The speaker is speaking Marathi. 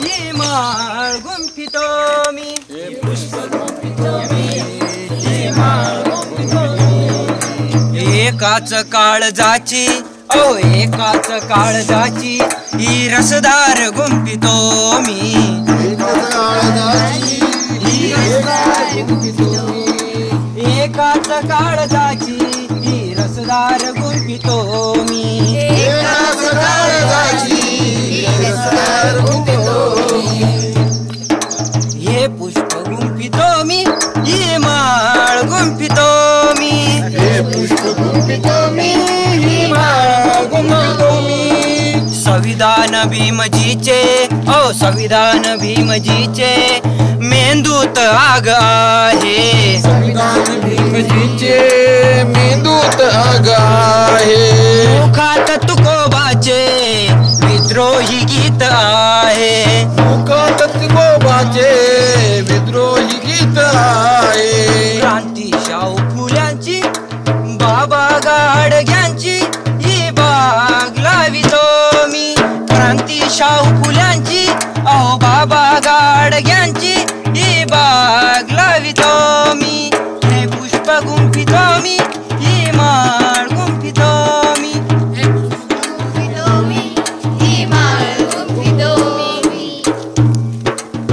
ही माळ गुंफितो मी, हे पुष्प गुंफितो मी, ही माळ गुंफितो मी. एकाच काळजाची एकाच काळजाची ही रसदार गुंफितो मी, एकाच काळजाची ही रसदार गुंफितो मी, एकाच काळजाची ही रसदार गुंफितो मी, एकाच काळजाची ही रसदार गुंफितो मी. हे पुष्प गुंफितो मी, ही माळ गुंफितो मी, हे पुष्प गुंफितो मी, ही माळ गुंफितो मी. संविधान भीमजीचे संविधान भीमजीचे मेंदूत आग आहे, संविधान भीमजीचे मेंदूत आग आहे. मुखात तुकोबाचे विद्रोही गीत आहे, मुखात तुकोबाचे विद्रोही गीत आहे. क्रांती शाहू फुल्यांची बाबा गाडग्यांची ही बाग लावितो मी, क्रांती शाहू फुल्यांची बाबा गाडग्यांची